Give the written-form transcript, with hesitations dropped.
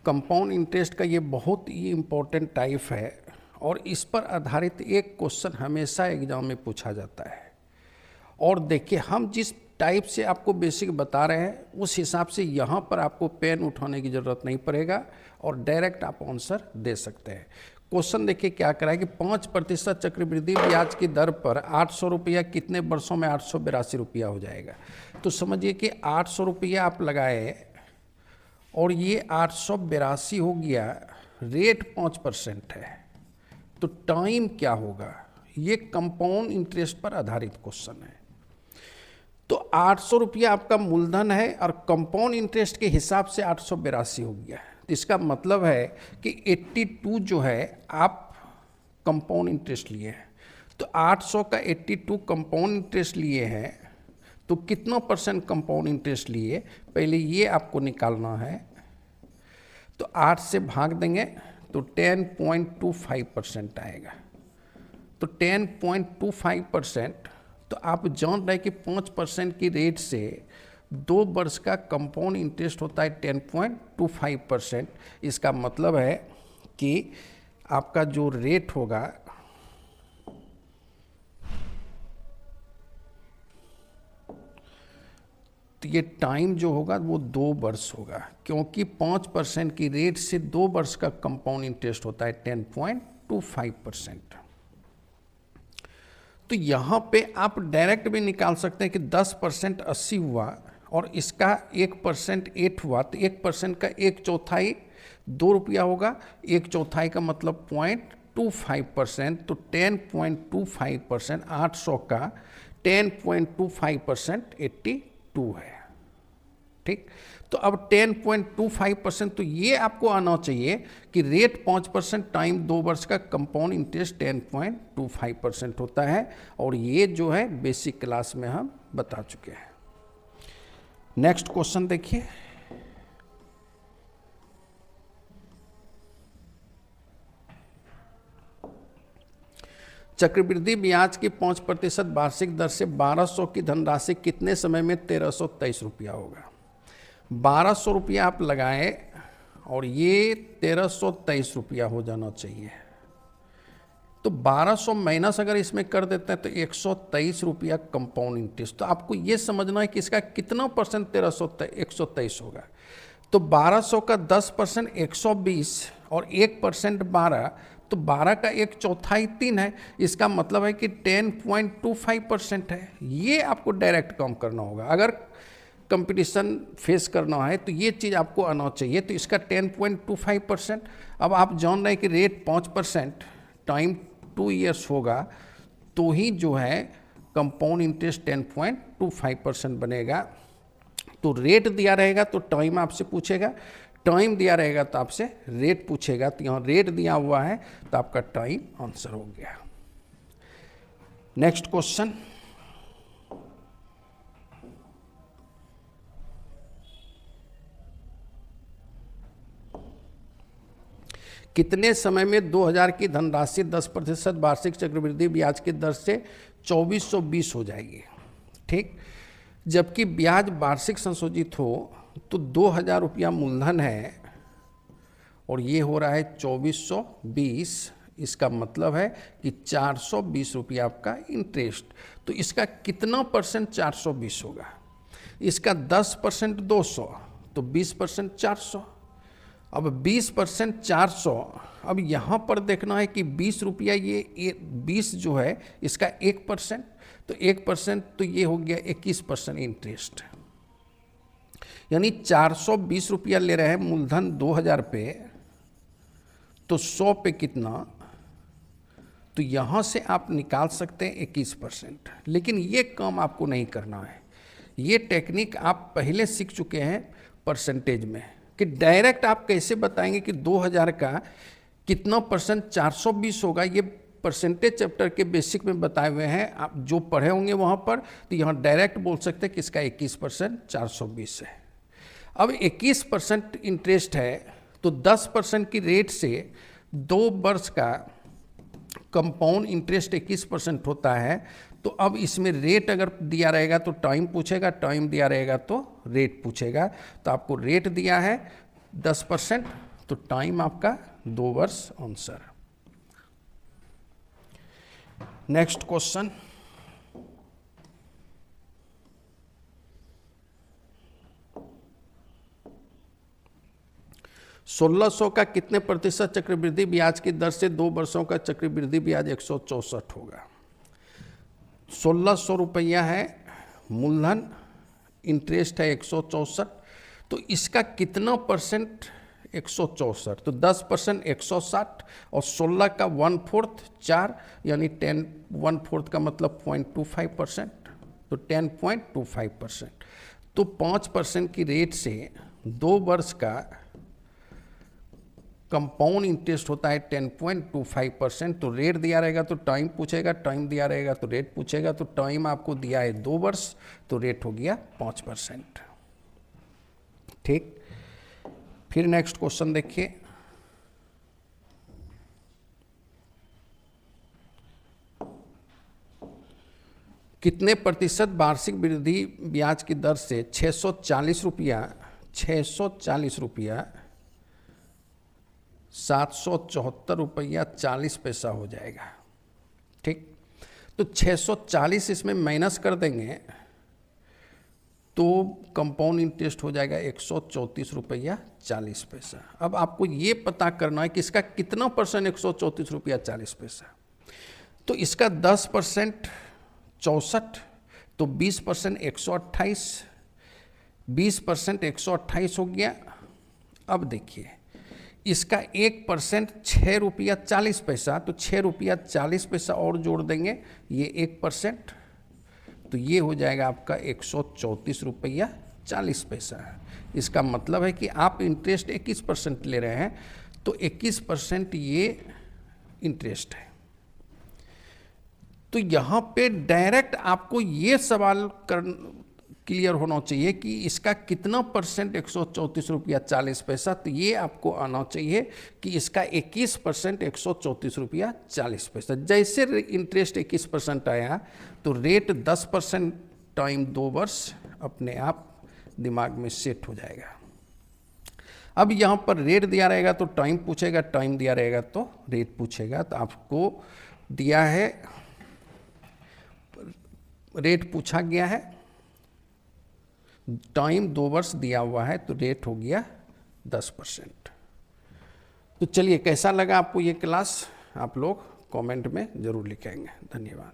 Compound interest का ये बहुत ही इम्पोर्टेंट टाइप है और इस पर आधारित एक क्वेश्चन हमेशा एग्जाम में पूछा जाता है। और देखिए, हम जिस टाइप से आपको बेसिक बता रहे हैं उस हिसाब से यहाँ पर आपको पेन उठाने की ज़रूरत नहीं पड़ेगा और डायरेक्ट आप आंसर दे सकते हैं। क्वेश्चन देखिए क्या करा है कि 5% चक्रवृद्धि ब्याज की दर पर 800 रुपया कितने वर्षों में 882 रुपया हो जाएगा। तो समझिए कि 800 रुपया आप लगाए और ये 882 हो गया, रेट 5% है, तो टाइम क्या होगा। ये कंपाउंड इंटरेस्ट पर आधारित क्वेश्चन है। तो 800 रुपया आपका मूलधन है और कंपाउंड इंटरेस्ट के हिसाब से 882 हो गया। तो इसका मतलब है कि 82 जो है आप कंपाउंड इंटरेस्ट लिए हैं। तो 800 का 82 कंपाउंड इंटरेस्ट लिए हैं, तो कितना परसेंट कंपाउंड इंटरेस्ट लिए, पहले ये आपको निकालना है। तो 8 से भाग देंगे तो 10.25% आएगा। तो 10.25%, तो आप जान रहे कि 5% की रेट से 2 वर्ष का कंपाउंड इंटरेस्ट होता है 10.25%। इसका मतलब है कि आपका जो रेट होगा तो ये टाइम जो होगा वो 2 वर्ष होगा, क्योंकि 5% की रेट से 2 वर्ष का कंपाउंड इंटरेस्ट होता है 10.25%। तो यहाँ पे आप डायरेक्ट भी निकाल सकते हैं कि 10% 80 हुआ और इसका 1% 8 हुआ, तो 1% का 1/4 2 रुपया होगा, 1/4 का मतलब 0.25%। तो 10.25%, 800 का 10.25% 82 है। ठीक, तो अब 10.25%, तो ये आपको आना चाहिए कि रेट 5%, टाइम 2 वर्ष का, कंपाउंड इंटरेस्ट 10.25% होता है। और ये जो है बेसिक क्लास में हम बता चुके हैं। नेक्स्ट क्वेश्चन देखिए, चक्रवृद्धि ब्याज की 5% वार्षिक दर से 1200 की धनराशि कितने समय में 1323 रुपया होगा। 1200 रुपया आप लगाए और ये 1323 रुपया हो जाना चाहिए। तो 1200 माइनस अगर इसमें कर देते हैं तो 123 रुपया कंपाउंड इंटरेस्ट। तो आपको ये समझना है कि इसका कितना परसेंट 123 होगा। तो 1200 का 10% 120 और 1% 12, तो 12 का 1/4 3 है। इसका मतलब है कि 10.25% है। ये आपको डायरेक्ट काम करना होगा। अगर कंपटीशन फेस करना है तो ये चीज़ आपको आना चाहिए। तो इसका 10.25%। अब आप जान रहे हैं कि रेट 5%, टाइम 2 इयर्स होगा, तो ही जो है कंपाउंड इंटरेस्ट 10.25% बनेगा। तो रेट दिया रहेगा तो टाइम आपसे पूछेगा, टाइम दिया रहेगा तो आपसे रेट पूछेगा। तो यहाँ रेट दिया हुआ है तो आपका टाइम आंसर हो गया। नेक्स्ट क्वेश्चन, कितने समय में 2000 की धनराशि 10% वार्षिक चक्रवृद्धि ब्याज की दर से 2420 हो जाएगी। ठीक, जबकि ब्याज वार्षिक संशोधित हो तो 2000 रुपया मूलधन है और ये हो रहा है 2420। इसका मतलब है कि 420 रुपया आपका इंटरेस्ट। तो इसका कितना परसेंट 420 होगा। इसका 10% 200, तो 20% 400। अब 20% 400, अब यहाँ पर देखना है कि 20 रुपया, ये 20 जो है इसका 1%, तो 1%, तो ये हो गया 21% इंटरेस्ट। यानी 420 रुपया ले रहे हैं मूलधन 2000 पे, तो 100 पे कितना, तो यहाँ से आप निकाल सकते हैं 21%। लेकिन ये काम आपको नहीं करना है। ये टेक्निक आप पहले सीख चुके हैं परसेंटेज में, कि डायरेक्ट आप कैसे बताएंगे कि 2000 का कितना परसेंट 420 होगा। ये परसेंटेज चैप्टर के बेसिक में बताए हुए हैं, आप जो पढ़े होंगे वहाँ पर। तो यहाँ डायरेक्ट बोल सकते हैं कि इसका 21% 420 है। अब 21% इंटरेस्ट है, तो 10% की रेट से 2 वर्ष का कंपाउंड इंटरेस्ट 21% होता है। तो अब इसमें रेट अगर दिया रहेगा तो टाइम पूछेगा, टाइम दिया रहेगा तो रेट पूछेगा। तो आपको रेट दिया है 10%, तो टाइम आपका 2 वर्ष आंसर। नेक्स्ट क्वेश्चन, $1600 का कितने प्रतिशत चक्रवृद्धि ब्याज की दर से 2 वर्षों का चक्रवृद्धि ब्याज 164 होगा। 1600 रुपया है मूलधन, इंटरेस्ट है 164, तो इसका कितना परसेंट 164, तो 10% 160 और 16 का 1/4 4 यानी 10 1/4 का मतलब 0.25%, तो 10.25%, तो 5% की रेट से 2 वर्ष का कंपाउंड इंटरेस्ट होता है 10.25%। तो रेट दिया रहेगा तो टाइम पूछेगा, टाइम दिया रहेगा तो रेट पूछेगा, तो टाइम आपको दिया है 2 वर्ष, तो रेट हो गया 5%। ठीक, फिर नेक्स्ट क्वेश्चन देखिए, कितने प्रतिशत वार्षिक वृद्धि ब्याज की दर से 640 रुपया 774 रुपया 40 पैसा हो जाएगा। ठीक, तो 640 इसमें माइनस कर देंगे तो कंपाउंड इंटरेस्ट हो जाएगा 134 रुपया 40 पैसा। अब आपको ये पता करना है कि इसका कितना परसेंट 134 रुपया 40 पैसा, तो इसका 10% 64, तो 20% 128, 20% 128 हो गया। अब देखिए इसका 1% 6 रुपया 40 पैसा, तो 6 रुपया 40 पैसा और जोड़ देंगे, ये 1%, तो ये हो जाएगा आपका 134 रुपया 40 पैसा। इसका मतलब है कि आप इंटरेस्ट 21% ले रहे हैं, तो 21% ये इंटरेस्ट है। तो यहाँ पे डायरेक्ट आपको ये सवाल क्लियर होना चाहिए कि इसका कितना परसेंट 134 रुपया 40 पैसा, तो ये आपको आना चाहिए कि इसका 21% 134 रुपया 40 पैसा। जैसे इंटरेस्ट 21% आया तो रेट 10% टाइम 2 वर्ष अपने आप दिमाग में सेट हो जाएगा। अब यहाँ पर रेट दिया रहेगा तो टाइम पूछेगा, टाइम दिया रहेगा तो रेट पूछेगा। तो आपको दिया है, रेट पूछा गया है, टाइम 2 वर्ष दिया हुआ है, तो रेट हो गया 10%। तो चलिए, कैसा लगा आपको ये क्लास, आप लोग कमेंट में ज़रूर लिखेंगे। धन्यवाद।